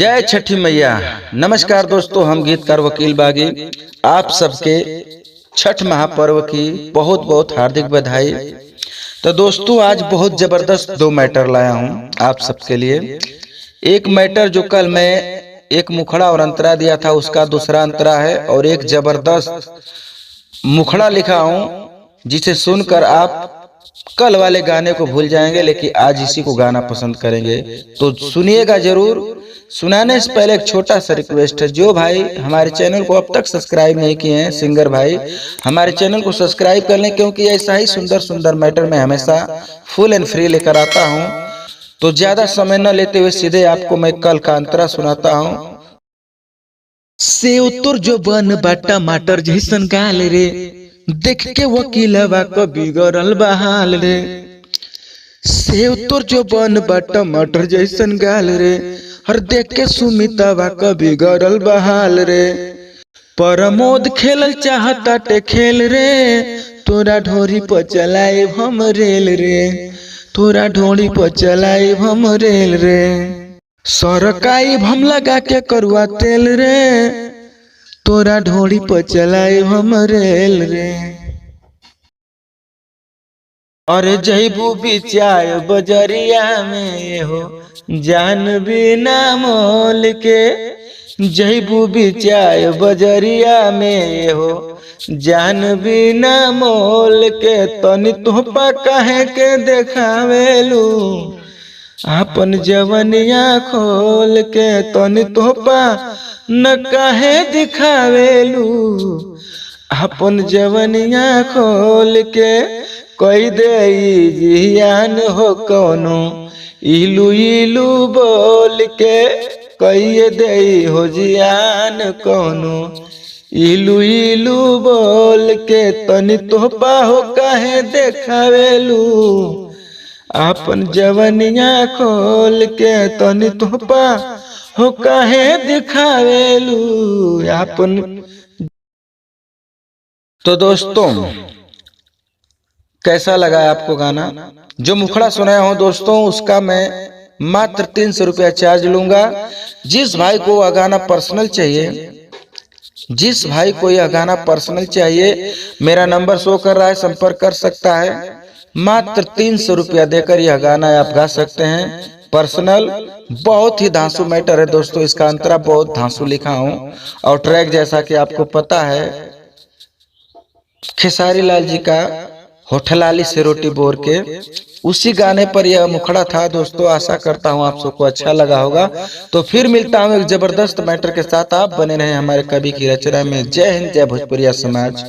जय छठी मैया। नमस्कार दोस्तों, हम गीतकार वकील बागी आप सबके छठ महापर्व की बहुत बहुत हार्दिक बधाई। तो दोस्तों, आज बहुत जबरदस्त दो मैटर लाया हूं आप सबके लिए। एक मैटर जो कल मैं एक मुखड़ा और अंतरा दिया था, उसका दूसरा अंतरा है, और एक जबरदस्त मुखड़ा लिखा हूं जिसे सुनकर आप कल वाले गाने को भूल जाएंगे, लेकिन आज इसी को गाना पसंद करेंगे। तो सुनिएगा जरूर। सुनाने से पहले एक छोटा सा रिक्वेस्ट है, जो भाई हमारे चैनल को अब तक सब्सक्राइब नहीं किए हैं, सिंगर भाई हमारे चैनल को सब्सक्राइब कर लें, क्योंकि ऐसा ही सुंदर सुंदर मैटर में हमेशा फुल एंड फ्री लेकर आता हूं। तो ज्यादा समय न लेते हुए सीधे आपको मैं कल का अंतरा सुनाता हूं। से उत्तर जो बन बा टमाटर जैसन गाल रे, देख के वकीलवा को बिगड़ल बहाल रे। से उत्तर जो बन बा टमाटर जैसन गाल रे, हर देख के सुमितवा को बिगड़ल बहाल रे। प्रमोद खेलल चाहता टे खेल रे, तोरा ढोरी पर चलाए हम रेल रे, तोरा ढोरी पर चलाए हम रेल रे। सरकाई हम लगा के करुआ तेल रे, तोरा ढोरी पर चलाए हम रेल रे। अरे जैबू बिचाय बजरिया में हो, जान बिना मोल के। जैबू बिचाय बजरिया में हो, जान बिना मोल के। तनी तोहपा कहे के देखावेलू अपन जवनिया खोल के, तनी तोहपा न काहे दिखावेलू अपन जवनिया खोल के। कोई दे जियान हो कोनो इलू इलू बोल के, कोई दे हो जियान कोनो इलू इलू बोल के। तनी तोहपा हो काहे देखावेलू अपन जवनिया खोल के, तनी तोहपा हो काहे दिखावेलू अपन। तो दोस्तों, कैसा लगा आपको गाना? जो मुखड़ा सुनाया हूं दोस्तों, उसका मैं मात्र 300 रुपया चार्ज लूंगा। जिस भाई को यह गाना पर्सनल चाहिए, जिस भाई को यह गाना पर्सनल चाहिए, मेरा नंबर शो कर रहा है, संपर्क कर सकता है। मात्र 300 रुपया देकर यह गाना आप गा सकते हैं पर्सनल। बहुत ही धांसू मैटर है दोस्तों, इसका अंतरा बहुत धांसू लिखा हूं। और ट्रैक जैसा कि आपको पता है, खेसारी लाल जी का होठलाली से रोटी बोर के, उसी गाने पर यह मुखड़ा था दोस्तों। आशा करता हूं आप सबको अच्छा लगा होगा। तो फिर मिलता हूं एक जबरदस्त मैटर के साथ। आप बने रहे हमारे कवि की रचना में। जय हिंद, जय भोजपुरिया समाज।